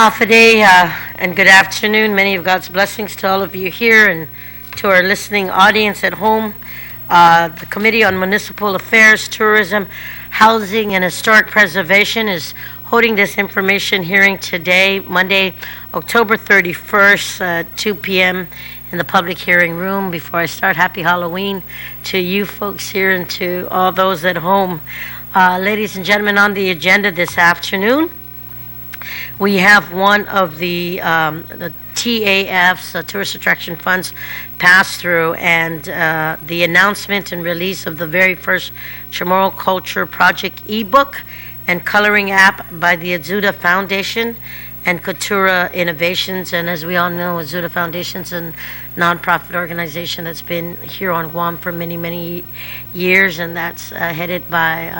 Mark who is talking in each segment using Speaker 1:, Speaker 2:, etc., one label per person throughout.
Speaker 1: Hafaday and good afternoon. Many of God's blessings to all of you here and to our listening audience at home. The Committee on Municipal Affairs, Tourism, Housing, and Historic Preservation is holding this information hearing today, Monday, October 31st, 2 p.m. in the public hearing room. Before I start, happy Halloween to you folks here and to all those at home. Ladies and gentlemen, on the agenda this afternoon, we have one of the TAF's, Tourist Attraction Funds, pass-through, and the announcement and release of the very first Chamorro Culture Project ebook and coloring app by the Ayuda Foundation and Cultura Innovations. And as we all know, Ayuda Foundation is a nonprofit organization that's been here on Guam for many, many years, and that's headed by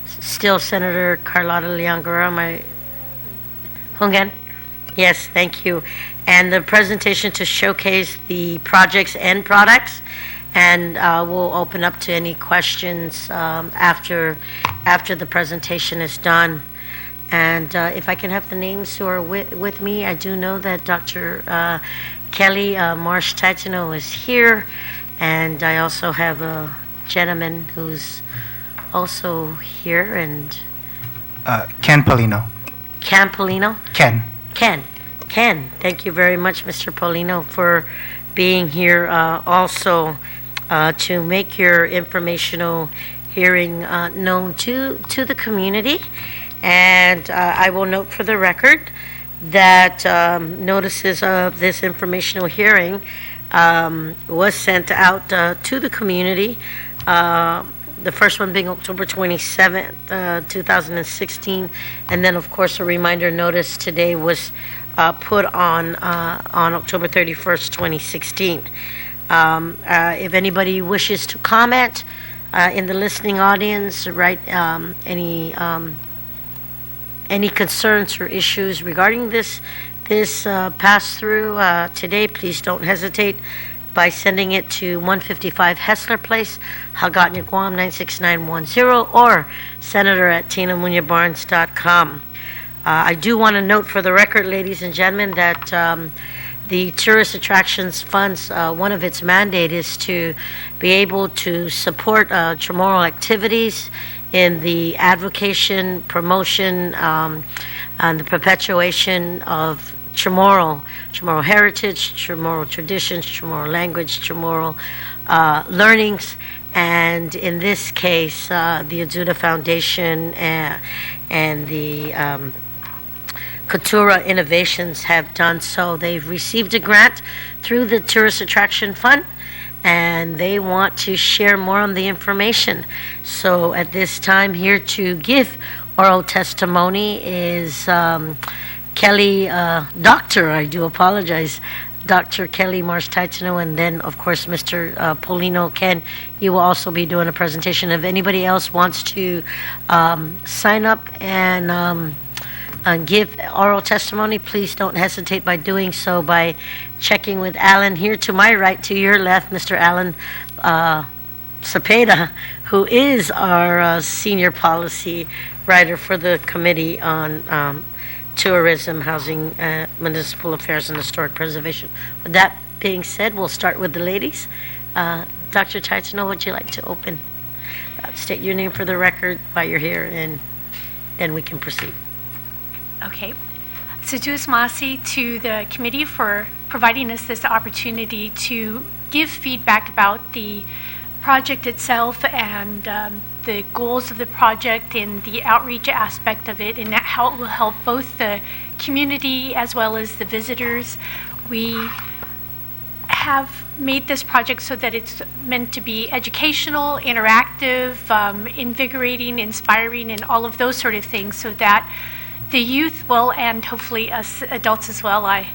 Speaker 1: still Senator Carlotta Leon-Guerra, Hungan? Yes, thank you. And the presentation to showcase the projects and products, and we'll open up to any questions after the presentation is done. And if I can have the names who are with me, I do know that Dr. Kelly Marsh-Titano is here, and I also have a gentleman who's also here, and
Speaker 2: Ken Paulino.
Speaker 1: Ken Paulino?
Speaker 2: Ken.
Speaker 1: Thank you very much, Mr. Paulino, for being here also to make your informational hearing known to the community. And I will note for the record that notices of this informational hearing was sent out to the community. The first one being October 27th, 2016, and then, of course, a reminder notice today was put on October 31st, 2016. If anybody wishes to comment in the listening audience, write any concerns or issues regarding this pass-through today, please don't hesitate by sending it to 155 Hessler Place, Hagatna, Guam, 96910, or senator@tinamuñabarnes.com. I do want to note for the record, ladies and gentlemen, that the Tourist Attractions Funds, one of its mandate is to be able to support Chamorro activities in the advocation, promotion, and the perpetuation of Chamorro heritage, Chamorro traditions, Chamorro language, Chamorro learnings, and in this case, the Ayuda Foundation and the Cultura Innovations have done so. They've received a grant through the Tourist Attraction Fund, and they want to share more on the information. So at this time, here to give oral testimony is Kelly, Dr. Kelly Marsh-Titano, and then, of course, Mr. Paulino. Ken, you will also be doing a presentation. If anybody else wants to sign up and give oral testimony, please don't hesitate by doing so by checking with Alan here to my right, to your left, Mr. Alan Cepeda, who is our senior policy writer for the Committee on Tourism, Housing, Municipal Affairs, and Historic Preservation. With that being said, we'll start with the ladies. Dr. Titano, would you like to open? State your name for the record while you're here, and then we can proceed.
Speaker 3: Okay. Seduce Masi to the committee for providing us this opportunity to give feedback about the project itself and the goals of the project and the outreach aspect of it, and how it will help both the community as well as the visitors. We have made this project so that it's meant to be educational, interactive, invigorating, inspiring, and all of those sort of things, so that the youth will, and hopefully us adults as well. I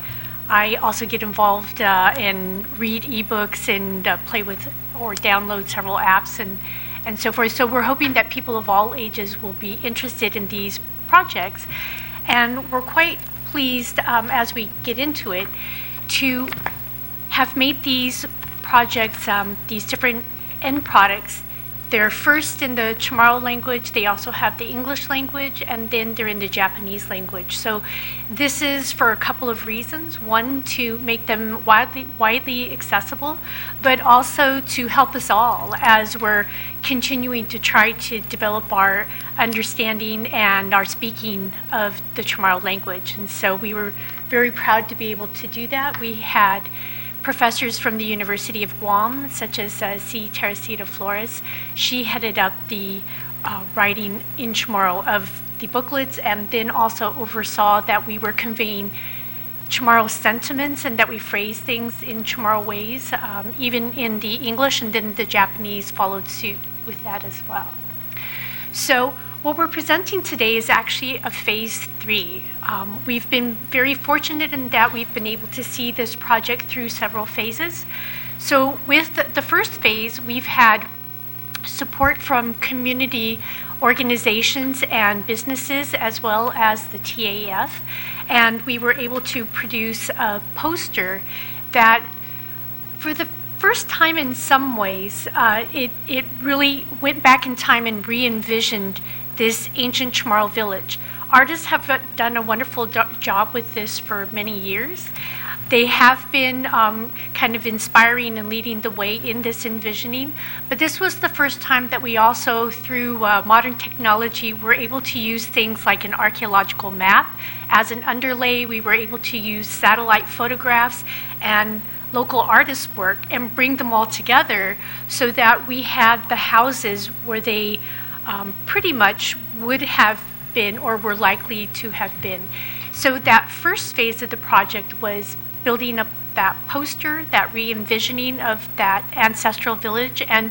Speaker 3: also get involved and read ebooks and play with or download several apps and so forth. So we're hoping that people of all ages will be interested in these projects. And we're quite pleased as we get into it to have made these projects, these different end products, They're first in the Chamorro language, they also have the English language, and then they're in the Japanese language. So this is for a couple of reasons. One, to make them widely accessible, but also to help us all as we're continuing to try to develop our understanding and our speaking of the Chamorro language. And so we were very proud to be able to do that. We had professors from the University of Guam, such as C. Teresita Flores. She headed up the writing in Chamorro of the booklets, and then also oversaw that we were conveying Chamorro sentiments and that we phrase things in Chamorro ways, even in the English, and then the Japanese followed suit with that as well. So what we're presenting today is actually a phase 3. We've been very fortunate in that we've been able to see this project through several phases. So with the first phase, we've had support from community organizations and businesses, as well as the TAF, and we were able to produce a poster that, for the first time in some ways, it really went back in time and re-envisioned this ancient Chamorro village. Artists have done a wonderful job with this for many years. They have been kind of inspiring and leading the way in this envisioning, but this was the first time that we also, through modern technology, were able to use things like an archaeological map as an underlay. We were able to use satellite photographs and local artist work and bring them all together so that we had the houses where they pretty much would have been or were likely to have been. So that first phase of the project was building up that poster, that re-envisioning of that ancestral village, and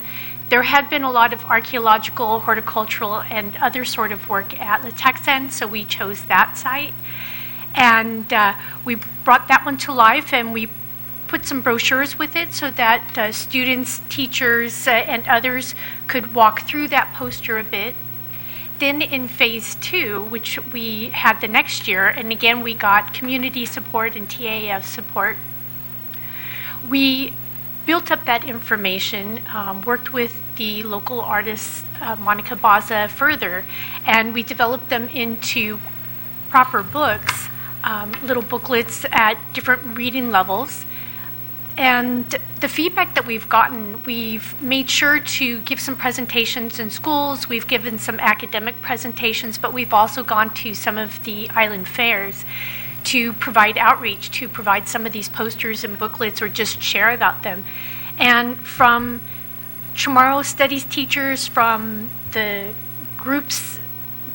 Speaker 3: there had been a lot of archaeological, horticultural, and other sort of work at Letexan, so we chose that site. And we brought that one to life, and we put some brochures with it so that students, teachers, and others could walk through that poster a bit. Then in phase 2, which we had the next year, and again we got community support and TAF support, we built up that information, worked with the local artist Monica Baza further, and we developed them into proper books, little booklets at different reading levels. And the feedback that we've gotten, we've made sure to give some presentations in schools, we've given some academic presentations, but we've also gone to some of the island fairs to provide outreach, to provide some of these posters and booklets or just share about them. And from Chamorro studies teachers, from the groups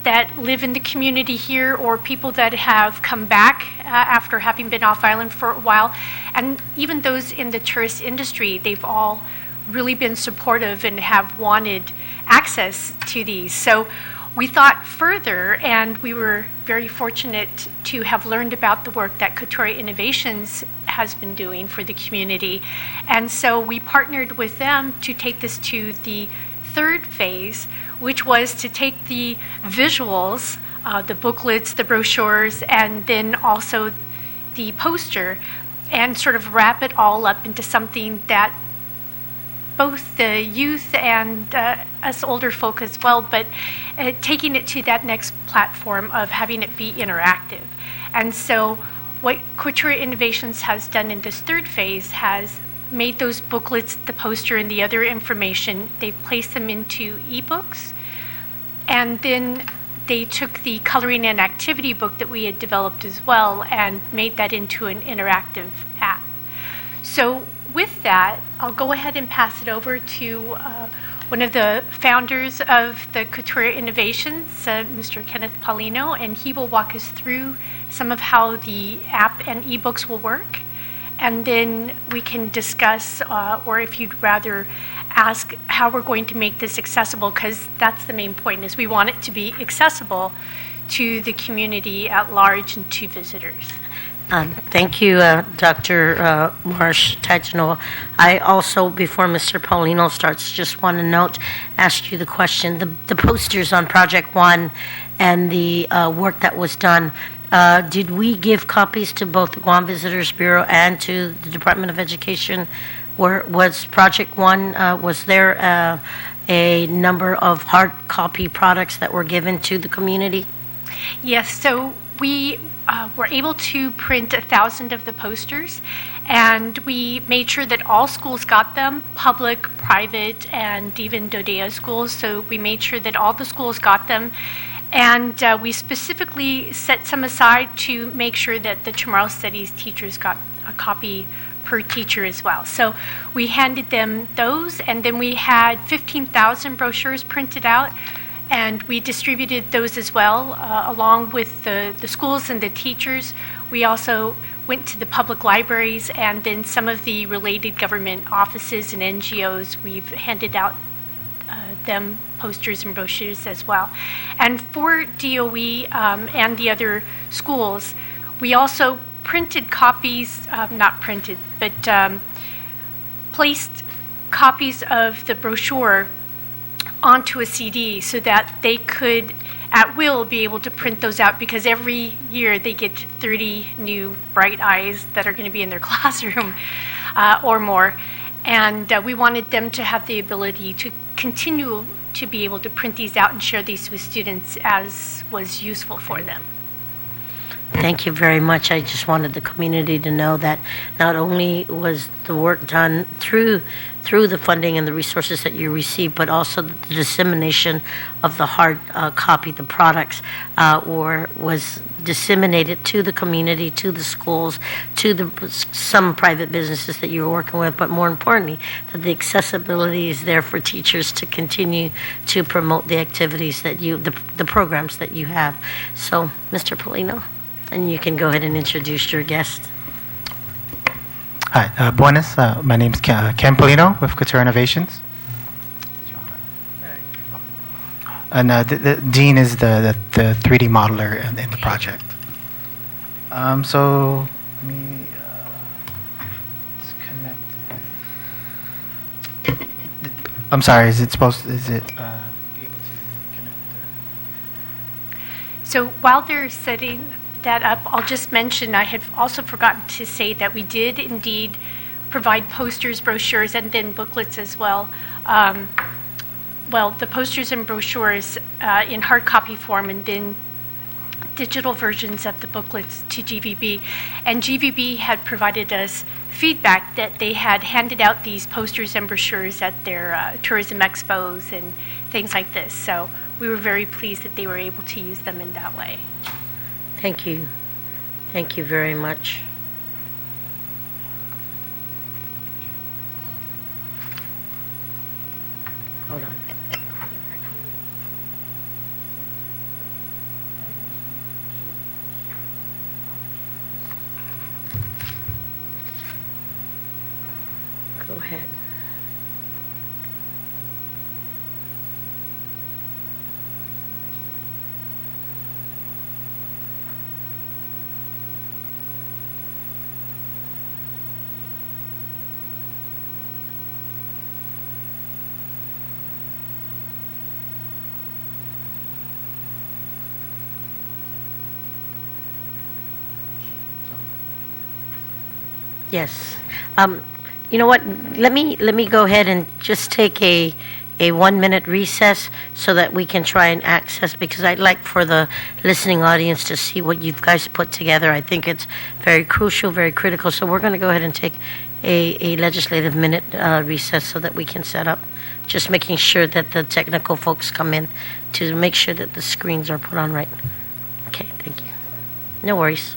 Speaker 3: that live in the community here, or people that have come back after having been off island for a while, and even those in the tourist industry, they've all really been supportive and have wanted access to these. So we thought further, and we were very fortunate to have learned about the work that Couture Innovations has been doing for the community. And so we partnered with them to take this to the third phase, which was to take the visuals, the booklets, the brochures, and then also the poster, and sort of wrap it all up into something that both the youth and us older folk as well, but taking it to that next platform of having it be interactive. And so what Couture Innovations has done in this third phase has made those booklets, the poster, and the other information, they've placed them into ebooks, and then they took the coloring and activity book that we had developed as well and made that into an interactive app. So with that, I'll go ahead and pass it over to one of the founders of the Couture Innovations, Mr. Kenneth Paulino, and he will walk us through some of how the app and ebooks will work. And then we can discuss, or if you'd rather ask, how we're going to make this accessible, because that's the main point, is we want it to be accessible to the community at large and to visitors.
Speaker 1: Thank you, Dr. Marsh Taitano. I also, before Mr. Paulino starts, just want to ask you the question. The posters on Project One and the work that was done, did we give copies to both the Guam Visitors Bureau and to the Department of Education? Was Project One, was there a number of hard copy products that were given to the community?
Speaker 3: Yes, so we were able to print 1,000 of the posters, and we made sure that all schools got them, public, private, and even DODEA schools. So we made sure that all the schools got them. And we specifically set some aside to make sure that the Chamorro Studies teachers got a copy per teacher as well. So we handed them those, and then we had 15,000 brochures printed out, and we distributed those as well, along with the schools and the teachers. We also went to the public libraries and then some of the related government offices and NGOs. We've handed out them posters and brochures as well. And for DOE and the other schools, we also printed copies, not printed, but placed copies of the brochure onto a CD so that they could at will be able to print those out, because every year they get 30 new bright eyes that are going to be in their classroom or more. And we wanted them to have the ability to continue to be able to print these out and share these with students as was useful for them.
Speaker 1: Thank you very much. I just wanted the community to know that not only was the work done through the funding and the resources that you received, but also the dissemination of the hard copy, the products, was disseminated to the community, to the schools, to some private businesses that you were working with, but more importantly, that the accessibility is there for teachers to continue to promote the activities that the programs that you have. So, Mr. Paulino, and you can go ahead and introduce your guest.
Speaker 2: Hi, buenas. My name is Ken Paulino with Couture Innovations. And the Dean is the 3D modeler in the project. So let me disconnect. I'm sorry. Is it be able to connect?
Speaker 3: So while they're setting that up, I'll just mention I had also forgotten to say that we did indeed provide posters, brochures, and then booklets as well. The posters and brochures in hard copy form, and then digital versions of the booklets to GVB. And GVB had provided us feedback that they had handed out these posters and brochures at their tourism expos and things like this. So we were very pleased that they were able to use them in that way.
Speaker 1: Thank you. Thank you very much. Hold on. Go ahead. Yes. You know what? Let me go ahead and just take a 1-minute recess so that we can try and access, because I'd like for the listening audience to see what you guys put together. I think it's very crucial, very critical. So we're going to go ahead and take a legislative minute recess so that we can set up, just making sure that the technical folks come in to make sure that the screens are put on right. Okay, thank you. No worries.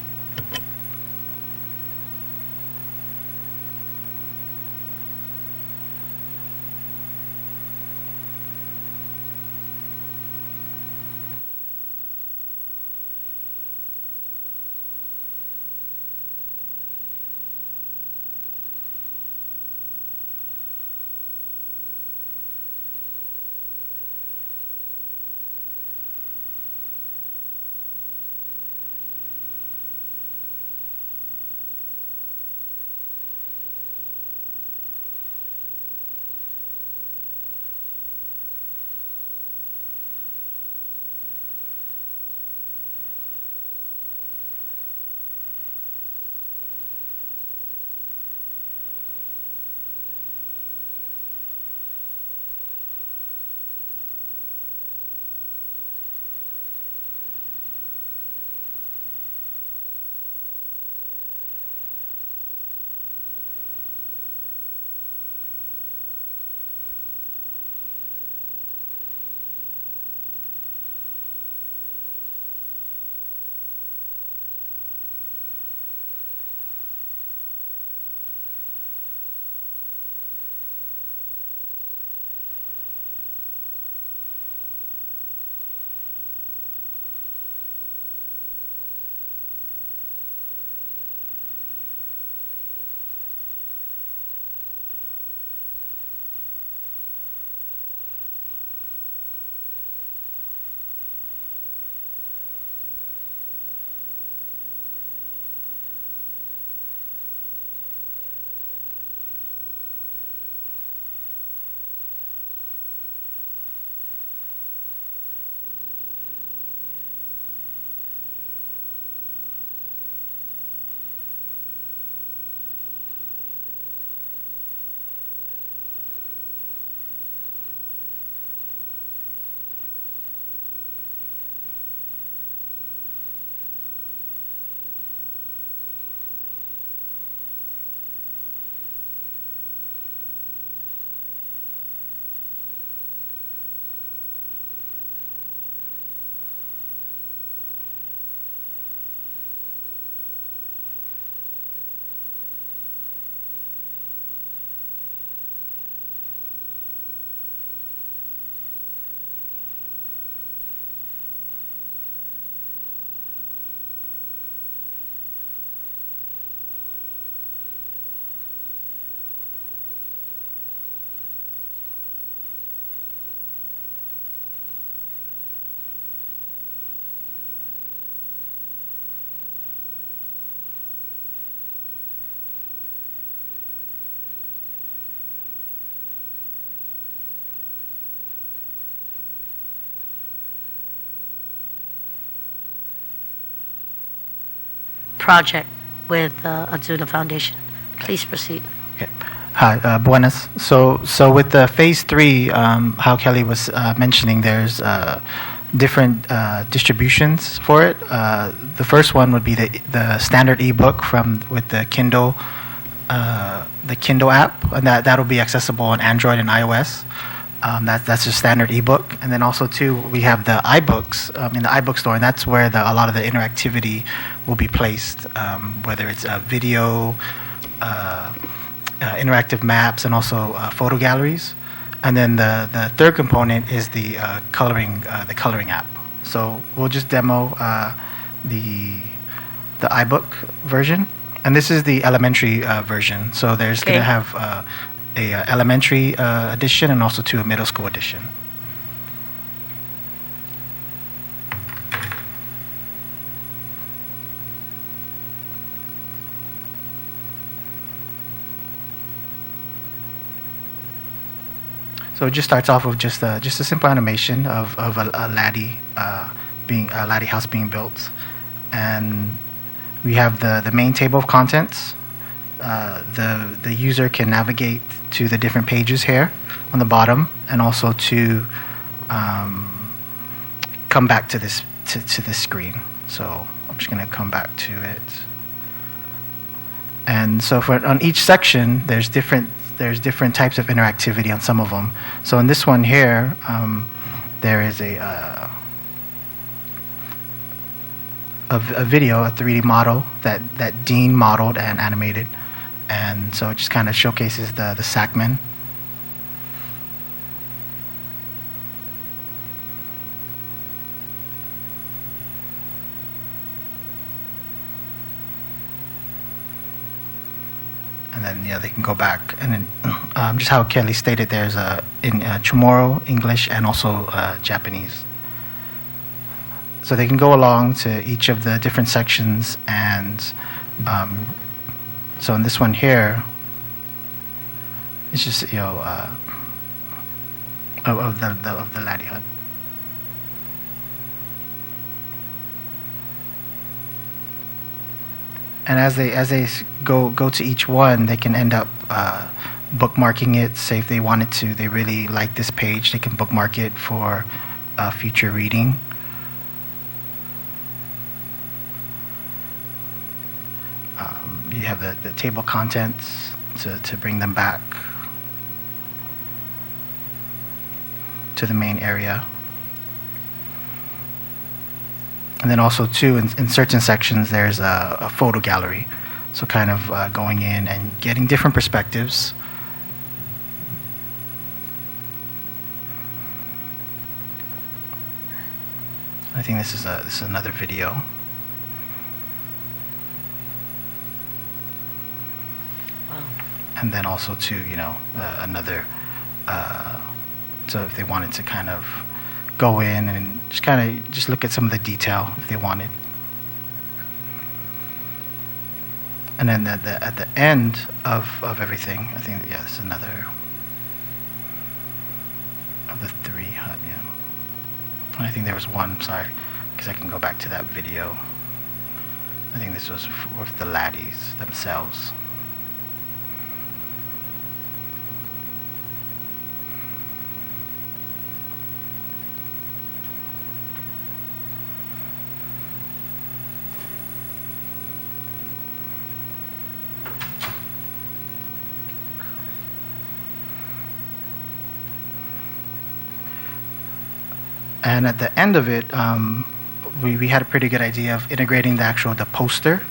Speaker 1: project with Ayuda Foundation. Please proceed.
Speaker 2: Okay. Hi, buenas. So with the phase 3, how Kelly was mentioning, there's different distributions for it. The first one would be the standard ebook with the Kindle app, and that'll be accessible on Android and iOS. That's a standard ebook, and then also too we have the iBooks in the iBook store, and that's where a lot of the interactivity will be placed, whether it's video, interactive maps, and also photo galleries. And then the third component is the coloring app. So we'll just demo the iBook version, and this is the elementary version. So there's going to have a elementary edition and also a middle school edition. So it just starts off with just a simple animation of a laddie laddie house being built, and we have the main table of contents. The user can navigate to the different pages here on the bottom, and also to come back to this screen. So I'm just going to come back to it, and so on each section there's different types of interactivity on some of them. So in this one here, there is a video, a 3D model that Dean modeled and animated, and so it just kind of showcases the SACMAN. And then they can go back, and then just how Kelly stated, there's in Chamorro, English, and also Japanese. So they can go along to each of the different sections, and so in this one here, it's just of the laddie hut. And as they go to each one, they can end up bookmarking it. Say if they wanted to, they really like this page, they can bookmark it for future reading. You have the table contents to bring them back to the main area. And then also too, in certain sections, there's a photo gallery. So kind of going in and getting different perspectives. I think this is another video.
Speaker 1: Wow.
Speaker 2: And then also too, another. So if they wanted to kind of go in and just look at some of the detail if they wanted. And then at the end of everything, I think this is another of the 3 hut. Yeah, I think there was one. Sorry, because I can go back to that video. I think this was with the laddies themselves. And at the end of it, we had a pretty good idea of integrating the poster.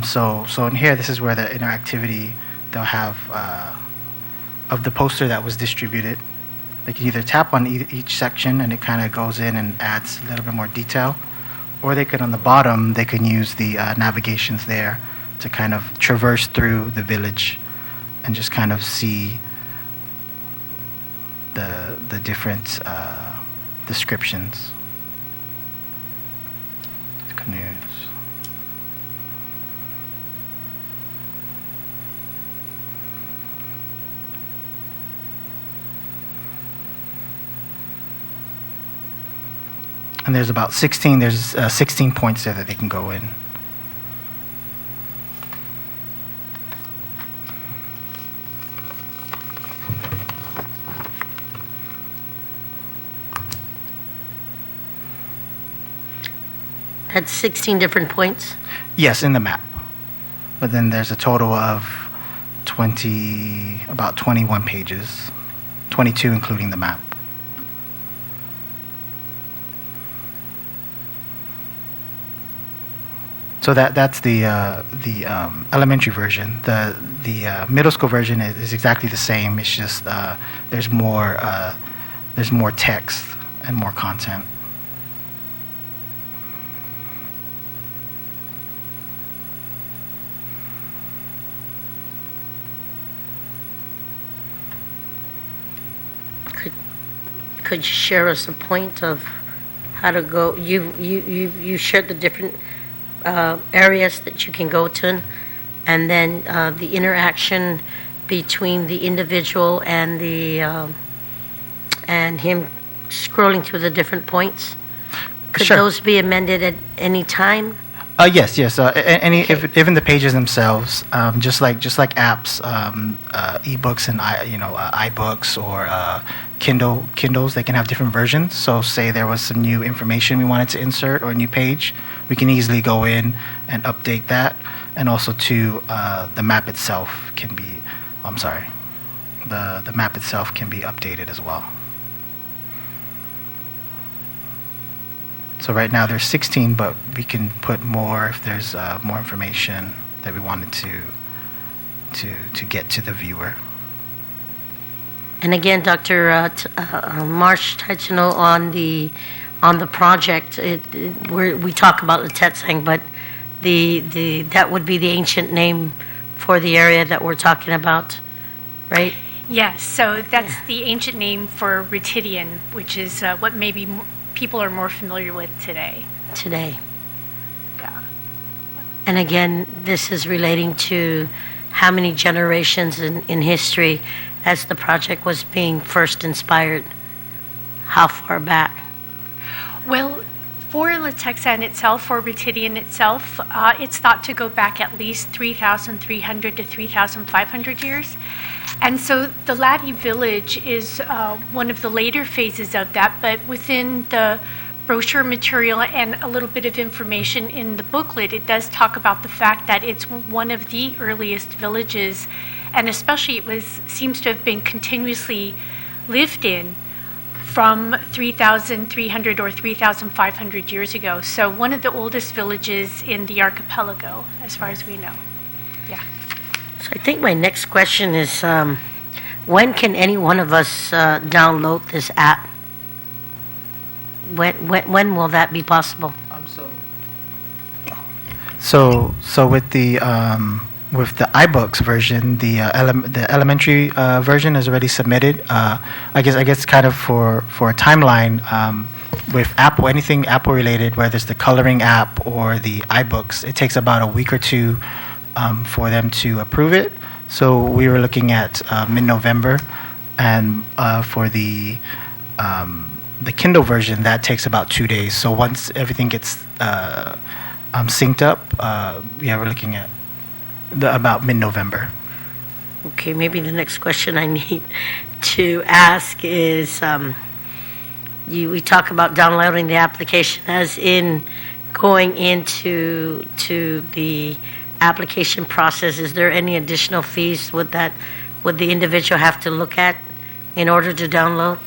Speaker 2: So in here, this is where the interactivity they'll have of the poster that was distributed. They can either tap on each section and it kind of goes in and adds a little bit more detail, or they could, on the bottom, they can use the navigations there to kind of traverse through the village and just kind of see the different descriptions. Canoes. And there's 16 points there that they can go in.
Speaker 1: That's 16 different points?
Speaker 2: Yes, in the map. But then there's a total of about 21 pages, 22 including the map. So that's the elementary version. The middle school version is exactly the same. It's just there's more text and more content.
Speaker 1: Could you share us a point of how to go? You shared the different areas that you can go to, and then the interaction between the individual and and him scrolling through the different points. Could
Speaker 2: Sure.
Speaker 1: those be amended at any time?
Speaker 2: Yes.
Speaker 1: Okay.
Speaker 2: Even the pages themselves, just like apps, ebooks and iBooks or Kindles, they can have different versions. So, say there was some new information we wanted to insert or a new page, we can easily go in and update that. And also, too, the map itself can be. I'm sorry, the map itself can be updated as well. So right now there's 16, but we can put more if there's more information that we wanted to get to the viewer.
Speaker 1: And again, Dr. Marsh touched on the project. We talk about the Tetsang, but that would be the ancient name for the area that we're talking about, right?
Speaker 3: Yes, so that's the ancient name for Ritidian, which is what maybe people are more familiar with today.
Speaker 1: Today.
Speaker 3: Yeah.
Speaker 1: And again, this is relating to how many generations in history as the project was being first inspired. How far back?
Speaker 3: Well, for Letexan itself, for Ritidian itself, it's thought to go back at least 3,300 to 3,500 years. And so the Ladi village is one of the later phases of that, but within the brochure material and a little bit of information in the booklet, it does talk about the fact that it's one of the earliest villages, and especially seems to have been continuously lived in from 3,300 or 3,500 years ago. So one of the oldest villages in the archipelago, as far as we know. Yeah.
Speaker 1: So I think my next question is, when can any one of us download this app? When will that be possible?
Speaker 2: So with the iBooks version, the elementary version is already submitted. I guess kind of for a timeline, with Apple, anything Apple related, whether it's the coloring app or the iBooks, it takes about a week or two for them to approve it. So we were looking at mid-November, and for the Kindle version, that takes about 2 days. So once everything gets synced up, we're looking at about mid-November.
Speaker 1: Okay, maybe the next question I need to ask is, we talk about downloading the application as in going into the application process. Is there any additional fees would the individual have to look at in order to download?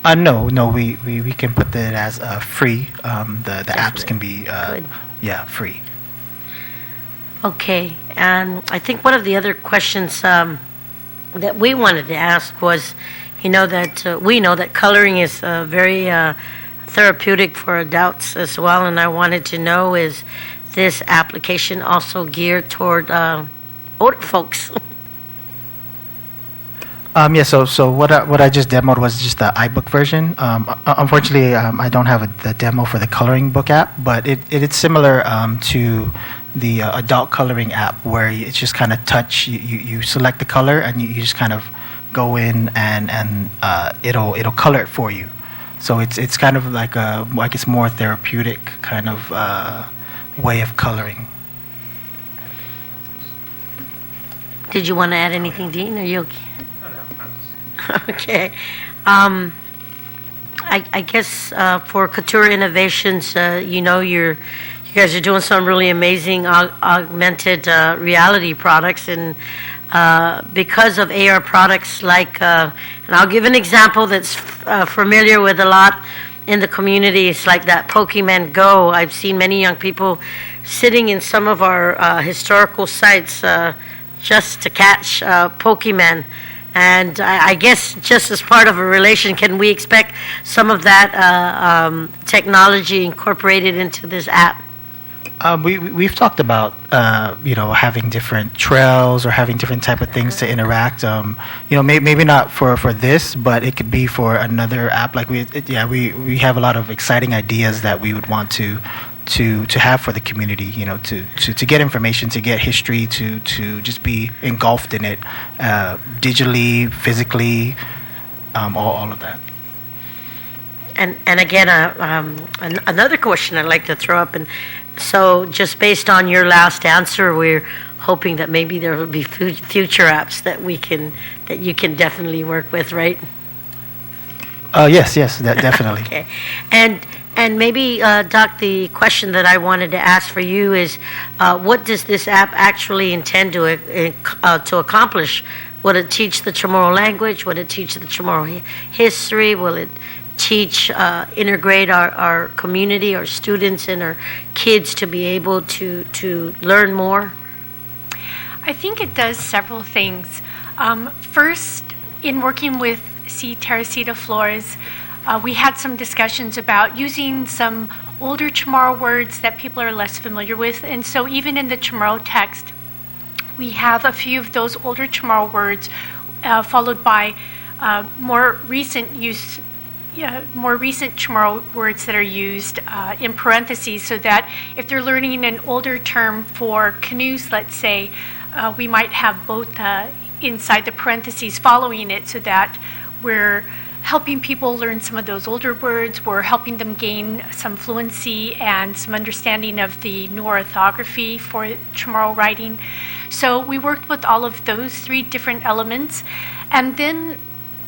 Speaker 2: No, we can put that as free. The apps can be free.
Speaker 1: Okay, and I think one of the other questions that we wanted to ask was, we know that coloring is very therapeutic for adults as well, and I wanted to know, is this application also geared toward older folks?
Speaker 2: So what I just demoed was just the iBook version. Unfortunately, I don't have the demo for the coloring book app, but it's similar to the adult coloring app, where it's just kind of touch. You select the color and you just kind of go in and it'll color it for you. So it's kind of like I guess more therapeutic kind of way of coloring.
Speaker 1: Did you want to add anything, Dean? Are you okay? Okay. I guess for Couture Innovations, you guys are doing some really amazing augmented reality products, and because of AR products like, and I'll give an example that's familiar with a lot in the community. It's like that Pokemon Go. I've seen many young people sitting in some of our historical sites just to catch Pokemon. And I guess just as part of a relation, can we expect some of that technology incorporated into this app?
Speaker 2: We've talked about having different trails or having different type of things to interact. Maybe not for this, but it could be for another app. Like we have a lot of exciting ideas that we would want to have for the community. To get information, to get history, to just be engulfed in it, digitally, physically, all of that.
Speaker 1: And again, another question I'd like to throw up, and so just based on your last answer, we're hoping that maybe there will be future apps that you can definitely work with, right?
Speaker 2: Yes, definitely.
Speaker 1: Okay, and maybe Doc, the question that I wanted to ask for you is, what does this app actually intend to accomplish? Will it teach the Chamorro language? Will it teach the Chamorro history? Will it integrate our community, our students, and our kids to be able to learn more?
Speaker 3: I think it does several things. First, in working with C. Teresita Flores, we had some discussions about using some older Chamorro words that people are less familiar with. And so even in the Chamorro text, we have a few of those older Chamorro words followed by more recent Chamorro words that are used in parentheses, so that if they're learning an older term for canoes, let's say, we might have both inside the parentheses following it, so that we're helping people learn some of those older words. We're helping them gain some fluency and some understanding of the new orthography for Chamorro writing. So we worked with all of those three different elements, and then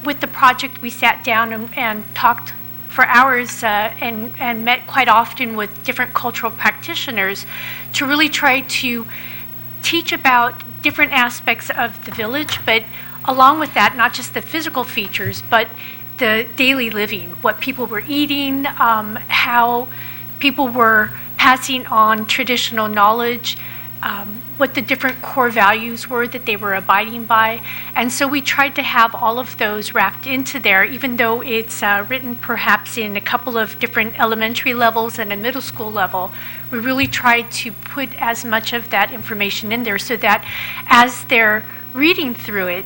Speaker 3: with the project, we sat down and talked for hours and met quite often with different cultural practitioners to really try to teach about different aspects of the village, but along with that, not just the physical features, but the daily living, what people were eating, how people were passing on traditional knowledge, what the different core values were that they were abiding by. And so we tried to have all of those wrapped into there, even though it's written perhaps in a couple of different elementary levels and a middle school level. We really tried to put as much of that information in there so that as they're reading through it,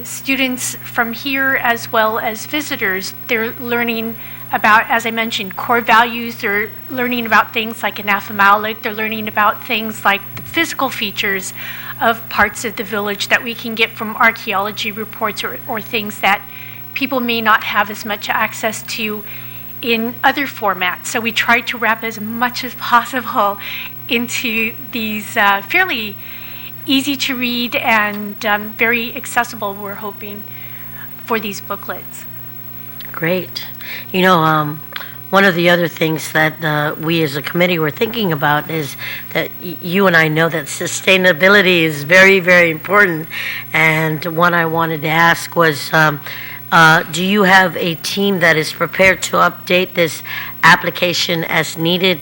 Speaker 3: students from here as well as visitors, they're learning about, as I mentioned, core values. They're learning about things like anaphemalic. They're learning about things like the physical features of parts of the village that we can get from archaeology reports or things that people may not have as much access to in other formats. So we try to wrap as much as possible into these fairly easy to read and very accessible, we're hoping, for these booklets.
Speaker 1: Great. One of the other things that we as a committee were thinking about is that you and I know that sustainability is very, very important. And one I wanted to ask was, do you have a team that is prepared to update this application as needed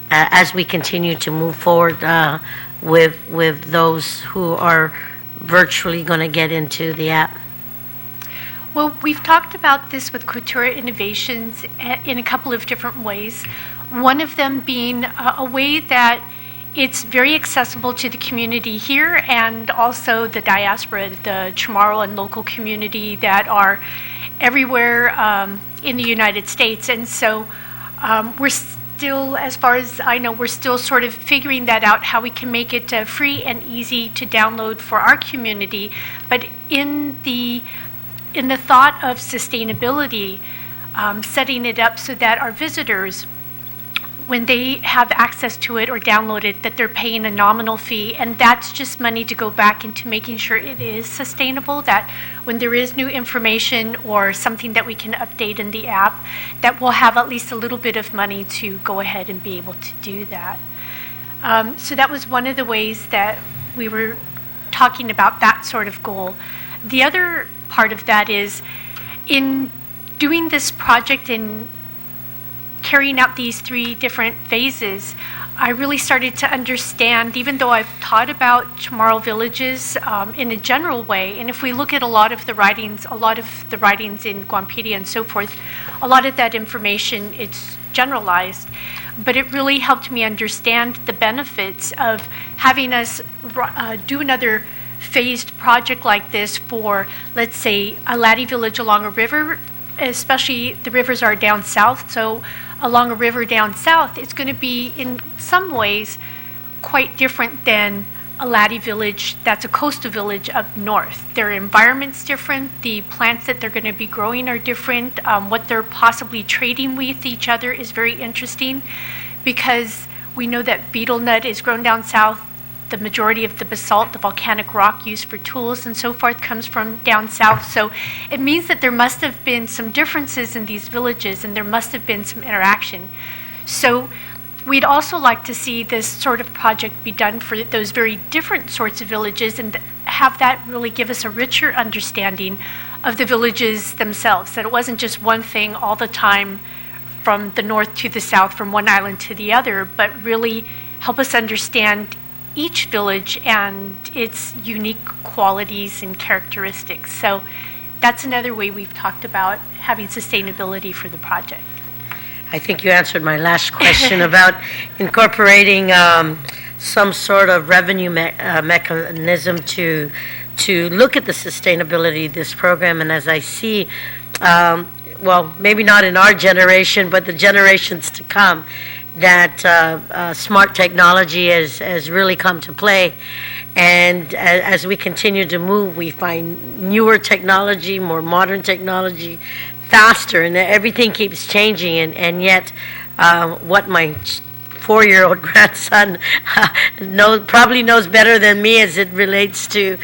Speaker 1: as we continue to move forward with those who are virtually going to get into the app?
Speaker 3: Well, we've talked about this with Couture Innovations in a couple of different ways. One of them being a way that it's very accessible to the community here and also the diaspora, the Chamorro and local community that are everywhere in the United States. And so we're still, as far as I know, we're still sort of figuring that out, how we can make it free and easy to download for our community. But in the thought of sustainability, setting it up so that our visitors when they have access to it or download it, that they're paying a nominal fee, and that's just money to go back into making sure it is sustainable, that when there is new information or something that we can update in the app, that we'll have at least a little bit of money to go ahead and be able to do that. So that was one of the ways that we were talking about that sort of goal. The other part of that is in doing this project and carrying out these 3 different phases, I really started to understand, even though I've taught about Chamorro villages in a general way, and if we look at a lot of the writings in Guampedia and so forth, a lot of that information, it's generalized, but it really helped me understand the benefits of having us do another phased project like this for, let's say, a laddie village along a river, especially the rivers are down south, so along a river down south, it's going to be in some ways quite different than a laddie village that's a coastal village up north. Their environment's different, the plants that they're going to be growing are different, what they're possibly trading with each other is very interesting, because we know that betel nut is grown down south. The majority of the basalt, the volcanic rock used for tools and so forth, comes from down south. So it means that there must have been some differences in these villages, and there must have been some interaction. So we'd also like to see this sort of project be done for those very different sorts of villages, and have that really give us a richer understanding of the villages themselves, that it wasn't just one thing all the time from the north to the south, from one island to the other, but really help us understand each village and its unique qualities and characteristics. So that's another way we've talked about having sustainability for the project.
Speaker 1: I think you answered my last question about incorporating some sort of revenue mechanism to look at the sustainability of this program. And as I see, well, maybe not in our generation, but the generations to come, that smart technology has really come to play. And as we continue to move, we find newer technology, more modern technology, faster, and everything keeps changing. And yet, what my 4-year-old grandson probably knows better than me as it relates to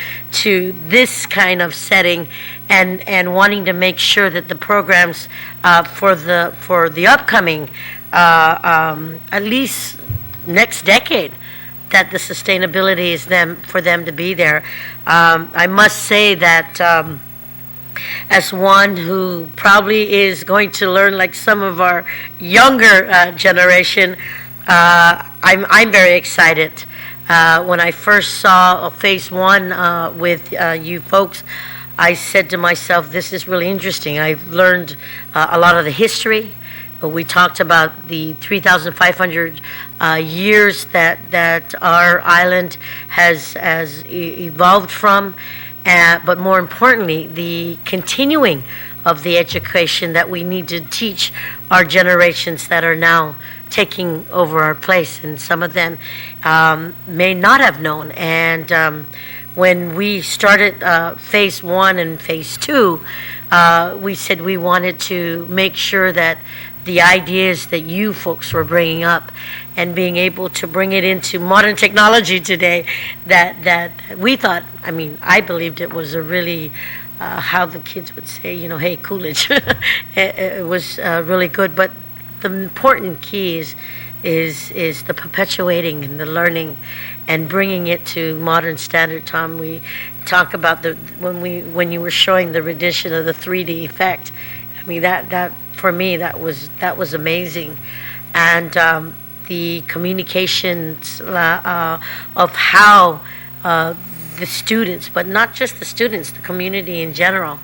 Speaker 1: this kind of setting, and wanting to make sure that the programs for the upcoming at least next decade, that the sustainability is for them to be there. I must say that as one who probably is going to learn like some of our younger generation, I'm very excited. When I first saw phase 1 with you folks, I said to myself, this is really interesting. I've learned a lot of the history. We talked about the 3,500 years that our island has evolved from, but more importantly, the continuing of the education that we need to teach our generations that are now taking over our place, and some of them may not have known. And when we started phase 1 and phase 2, we said we wanted to make sure that the ideas that you folks were bringing up and being able to bring it into modern technology today, that we thought, I mean, I believed it was a really, how the kids would say, hey, Coolidge. It was really good. But the important key is the perpetuating and the learning and bringing it to modern standard. Tom, we talk about when you were showing the rendition of the 3D effect. I mean, that for me, that was amazing. And the communications of how the students, but not just the students, the community in general.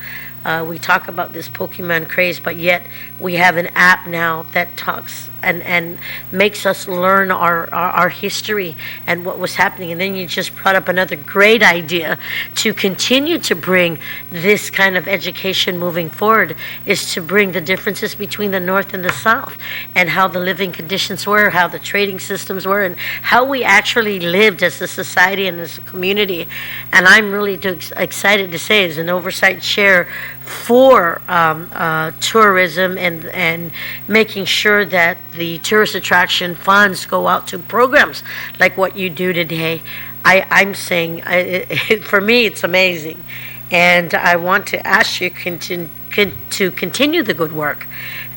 Speaker 1: We talk about this Pokemon craze, but yet we have an app now that talks and makes us learn our history and what was happening. And then you just brought up another great idea to continue to bring this kind of education moving forward, is to bring the differences between the North and the South, and how the living conditions were, how the trading systems were, and how we actually lived as a society and as a community. And I'm really excited to say, as an oversight chair for tourism and making sure that the tourist attraction funds go out to programs like what you do today. I'm saying, for me, it's amazing. And I want to ask you to continue the good work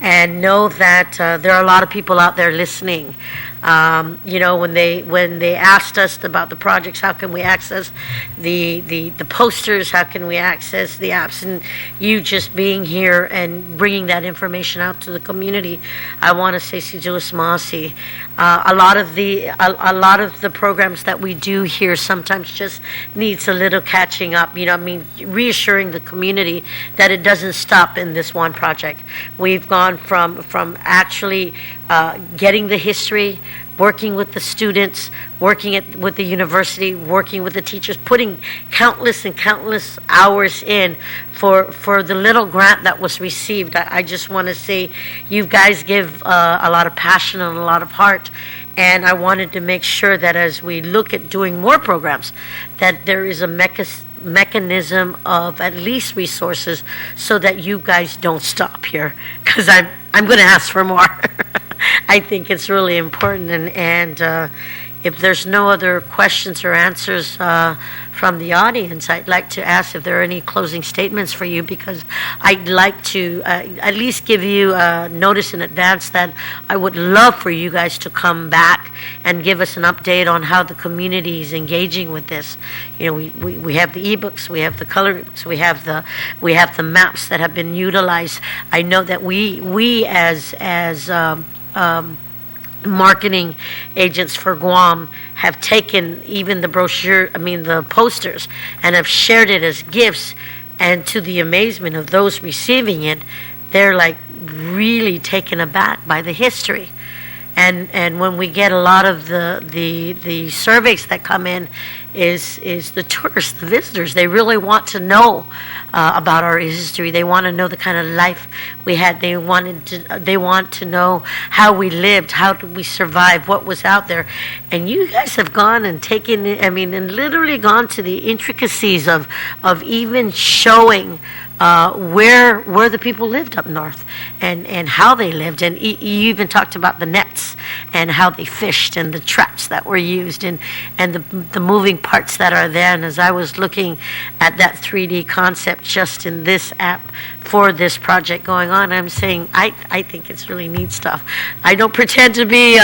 Speaker 1: and know that there are a lot of people out there listening. When they asked us about the projects, how can we access the posters, how can we access the apps, and you just being here and bringing that information out to the community, I want to say Sijuas Masi. A lot of the programs that we do here sometimes just needs a little catching up. Reassuring the community that it doesn't stop in this one project. We've gone from actually getting the history, working with the students, working with the university, working with the teachers, putting countless and countless hours in for the little grant that was received. I just want to say you guys give a lot of passion and a lot of heart. And I wanted to make sure that as we look at doing more programs, that there is a mechanism of at least resources so that you guys don't stop here, because I'm going to ask for more. I think it's really important, and if there's no other questions or answers from the audience, I'd like to ask if there are any closing statements for you, because I'd like to at least give you notice in advance that I would love for you guys to come back and give us an update on how the community is engaging with this. We have the ebooks, we have the coloring books, we have the maps that have been utilized. I know that we as marketing agents for Guam have taken even the posters, and have shared it as gifts, and to the amazement of those receiving it, they're like really taken aback by the history. And when we get a lot of the surveys that come in, is the tourists, the visitors. They really want to know about our history. They want to know the kind of life we had. They want to know how we lived, how did we survive, what was out there. And you guys have gone and taken, and literally gone to the intricacies of even showing where the people lived up north, and how they lived. And you even talked about the nets and how they fished and the traps that were used, and the moving parts that are there. And as I was looking at that 3D concept just in this app for this project going on, I'm saying I think it's really neat stuff. I don't pretend to be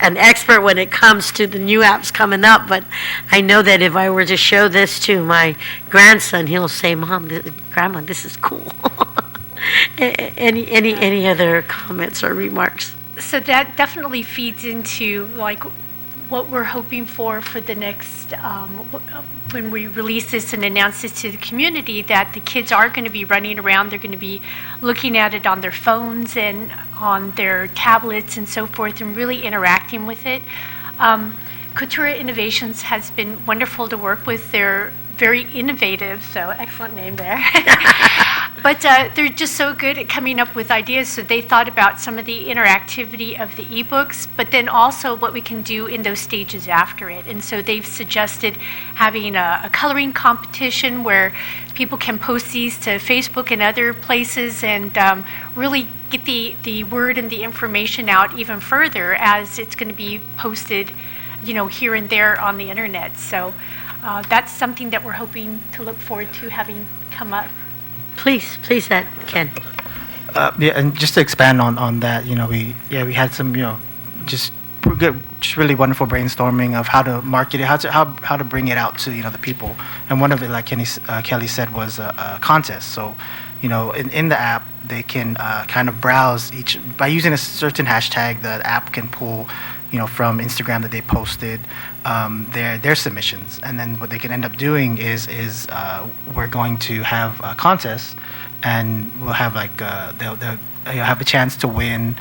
Speaker 1: an expert when it comes to the new apps coming up, but I know that if I were to show this to my grandson, he'll say, Grandma, this is cool. Any other comments or remarks?
Speaker 3: So that definitely feeds into what we're hoping for the next, when we release this and announce this to the community, that the kids are going to be running around. They're going to be looking at it on their phones and on their tablets and so forth, and really interacting with it. Cultura Innovations has been wonderful to work with. They're very innovative, so excellent name there. But they're just so good at coming up with ideas. So they thought about some of the interactivity of the ebooks, but then also what we can do in those stages after it. And so they've suggested having a coloring competition where people can post these to Facebook and other places, and really get the word and the information out even further, as it's going to be posted, here and there on the internet. So that's something that we're hoping to look forward to having come up.
Speaker 1: Please, Ken.
Speaker 2: And just to expand on that, we had some, just really wonderful brainstorming of how to market it, how to bring it out to the people. And one of it, like Kelly said, was a contest. So, in the app, they can kind of browse by using a certain hashtag. The app can pull, from Instagram that they posted, their submissions, and then what they can end up doing is we're going to have a contest, and we'll have they'll have a chance to win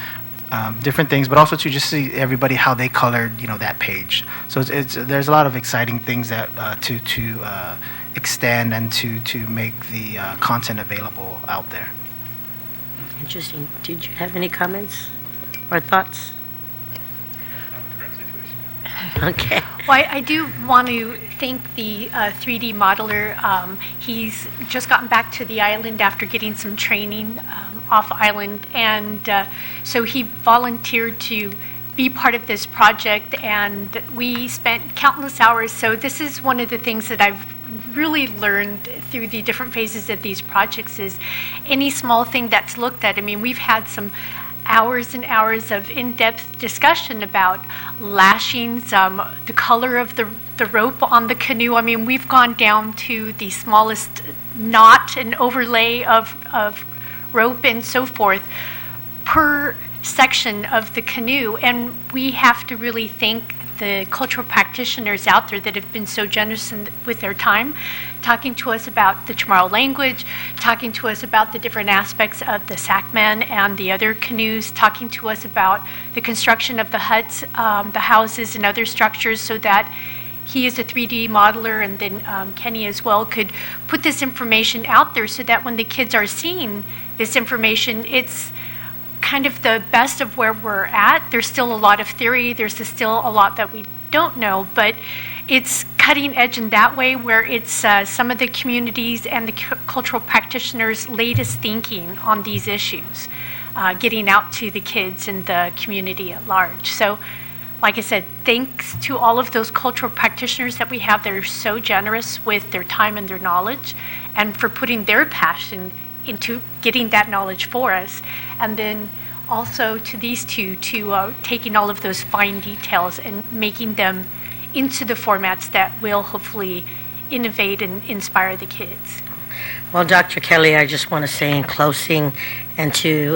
Speaker 2: different things, but also to just see everybody how they colored that page. So there's a lot of exciting things that to extend and to make the content available out there.
Speaker 1: Interesting. Did you have any comments or thoughts? Okay.
Speaker 3: Well, I do want to thank the 3D modeler. He's just gotten back to the island after getting some training off island, and so he volunteered to be part of this project, and we spent countless hours. So this is one of the things that I've really learned through the different phases of these projects is any small thing that's looked at. I mean, we've had some hours and hours of in-depth discussion about lashings, the color of the rope on the canoe. I mean, we've gone down to the smallest knot and overlay of rope and so forth per section of the canoe. And we have to really thank the cultural practitioners out there that have been so generous with their time, talking to us about the Chamorro language, talking to us about the different aspects of the Sackman and the other canoes, talking to us about the construction of the huts, the houses and other structures, so that he is a 3D modeler, and then Kenny as well could put this information out there so that when the kids are seeing this information, it's kind of the best of where we're at. There's still a lot of theory, there's still a lot that we don't know, but it's cutting edge in that way where it's some of the communities and the cultural practitioners' latest thinking on these issues, getting out to the kids and the community at large. So, like I said, thanks to all of those cultural practitioners that we have that are so generous with their time and their knowledge, and for putting their passion into getting that knowledge for us. And then also to these two, to taking all of those fine details and making them into the formats that will hopefully innovate and inspire the kids.
Speaker 1: Well, Dr. Kelly, I just want to say in closing, and to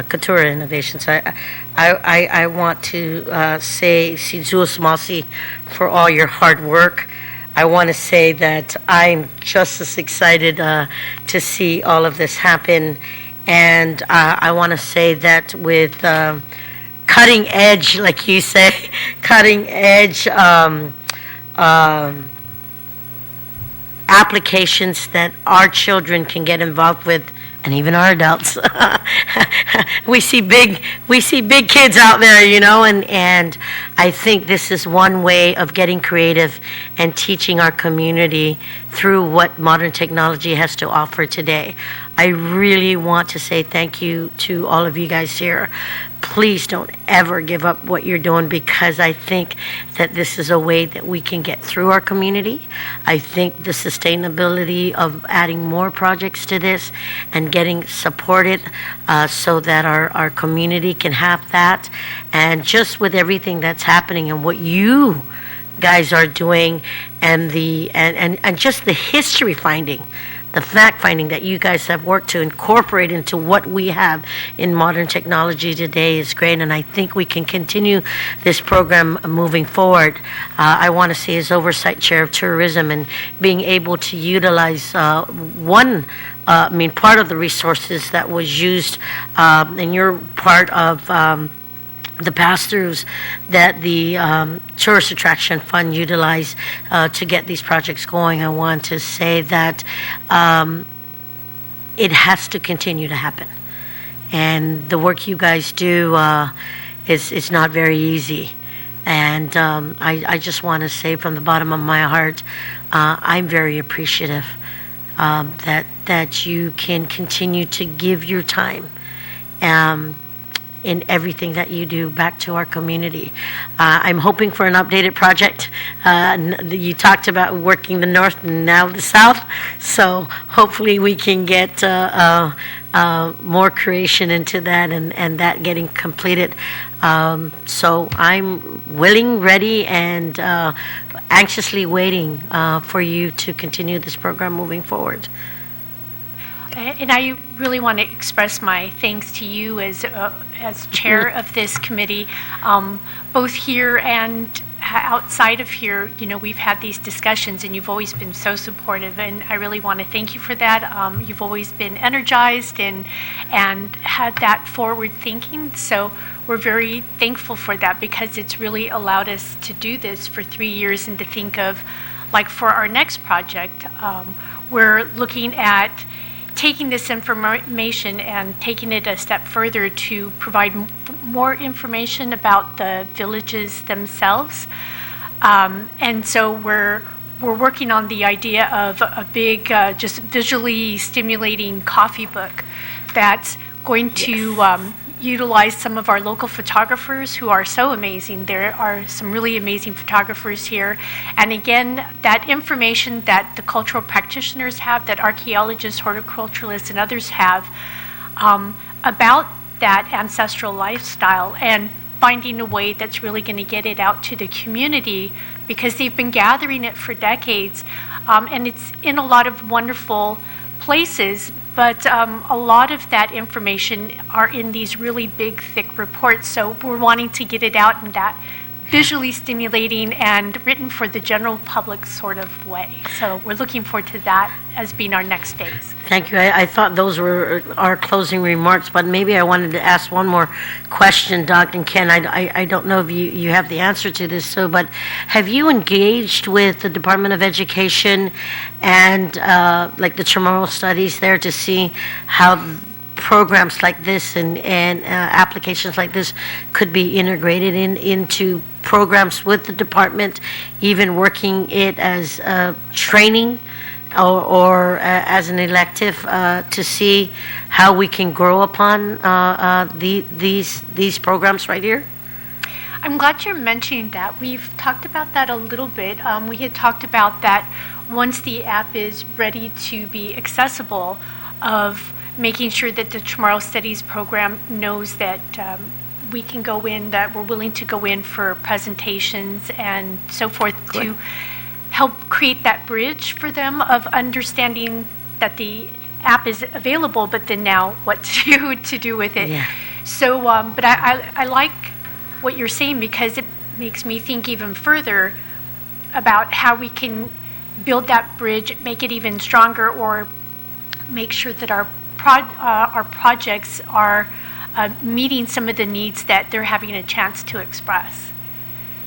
Speaker 1: Couture Innovations, I want to say si Zeus Masi for all your hard work. I want to say that I'm just as excited to see all of this happen. And I want to say that with cutting edge, like you say, cutting edge applications that our children can get involved with, and even our adults. we see big kids out there, you know, and I think this is one way of getting creative and teaching our community through what modern technology has to offer today. I really want to say thank you to all of you guys here. Please don't ever give up what you're doing, because I think that this is a way that we can get through our community. I think the sustainability of adding more projects to this and getting supported so that our community can have that. And just with everything that's happening and what you guys are doing, and and just the history finding, the fact finding that you guys have worked to incorporate into what we have in modern technology today is great, and I think we can continue this program moving forward. I want to see as Oversight Chair of Tourism and being able to utilize part of the resources that was used, and you're part of the pass-throughs that the Tourist Attraction Fund utilized to get these projects going. I want to say that it has to continue to happen. And the work you guys do is not very easy. And I just want to say from the bottom of my heart, I'm very appreciative that you can continue to give your time in everything that you do back to our community. I'm hoping for an updated project. You talked about working the north and now the south, so hopefully we can get more creation into that and that getting completed. So I'm willing, ready, and anxiously waiting for you to continue this program moving forward.
Speaker 3: And I really want to express my thanks to you as chair of this committee, both here and outside of here. You know, we've had these discussions, and you've always been so supportive, and I really want to thank you for that. You've always been energized and had that forward thinking. So we're very thankful for that, because it's really allowed us to do this for 3 years and to think of, like, for our next project, we're looking at taking this information and taking it a step further to provide more information about the villages themselves. And so we're working on the idea of a big, just visually stimulating coffee book that's going to utilize some of our local photographers who are so amazing. There are some really amazing photographers here. And again, that information that the cultural practitioners have, that archaeologists, horticulturalists, and others have about that ancestral lifestyle, and finding a way that's really going to get it out to the community, because they've been gathering it for decades. And it's in a lot of wonderful places, but a lot of that information are in these really big, thick reports. So we're wanting to get it out in that visually stimulating and written for the general public sort of way. So we're looking forward to that as being our next phase.
Speaker 1: Thank you. I thought those were our closing remarks, but maybe I wanted to ask one more question, Dr. Ken. I don't know if you have the answer to this, but have you engaged with the Department of Education and like the Chamorro studies there to see how programs like this and applications like this could be integrated into programs with the department, even working it as training or as an elective to see how we can grow upon these programs right here?
Speaker 3: I'm glad you're mentioning that. We've talked about that a little bit. We had talked about that once the app is ready to be accessible, of making sure that the Chamorro Studies program knows that we can go in, that we're willing to go in for presentations and so forth. Good. To help create that bridge for them of understanding that the app is available, but then now what to do with it. Yeah. So, but I like what you're saying, because it makes me think even further about how we can build that bridge, make it even stronger, or make sure that our projects are meeting some of the needs that they're having a chance to express.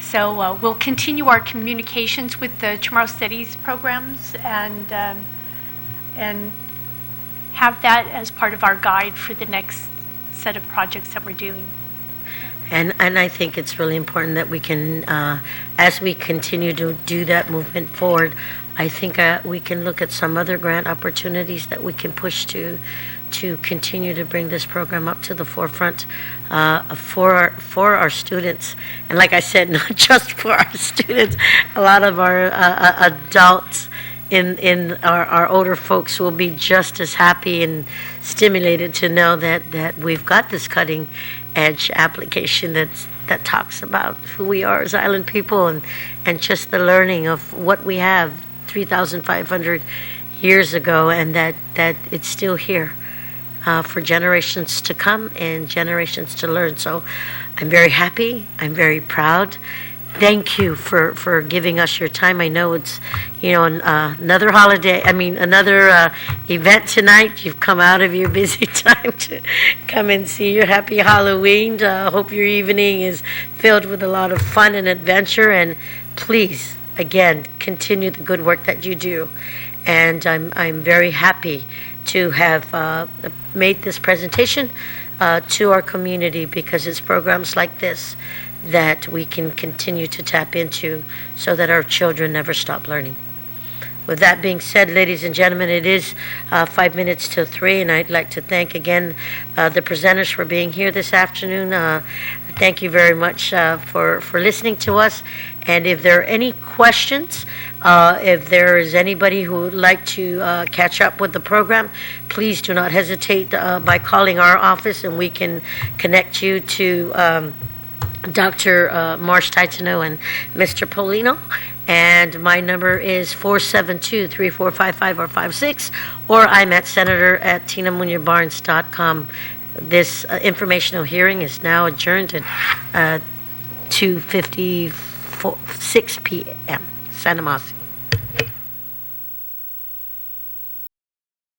Speaker 3: So we'll continue our communications with the Chamorro Studies programs and have that as part of our guide for the next set of projects that we're doing.
Speaker 1: And I think it's really important that we can, as we continue to do that movement forward, I think we can look at some other grant opportunities that we can push to continue to bring this program up to the forefront for our students. And like I said, not just for our students, a lot of our adults in our older folks will be just as happy and stimulated to know that we've got this cutting edge application that talks about who we are as island people and just the learning of what we have 3,500 years ago, and that it's still here for generations to come and generations to learn. So I'm very happy. I'm very proud. Thank you for giving us your time. I know it's, another holiday, another event tonight. You've come out of your busy time to come and see your happy Halloween. Hope your evening is filled with a lot of fun and adventure. And please, again, continue the good work that you do. And I'm very happy to have made this presentation to our community, because it's programs like this that we can continue to tap into so that our children never stop learning. With that being said, ladies and gentlemen, it is 5 minutes till 3, and I'd like to thank again the presenters for being here this afternoon. Thank you very much for listening to us. And if there are any questions, if there is anybody who would like to catch up with the program, please do not hesitate by calling our office, and we can connect you to Dr. Marsh Titano and Mr. Paulino. And my number is 472-3455 or 56, or I'm at senator@tinamuñabarnes.com. This informational hearing is now adjourned at 2:56 p.m. Santa Moss.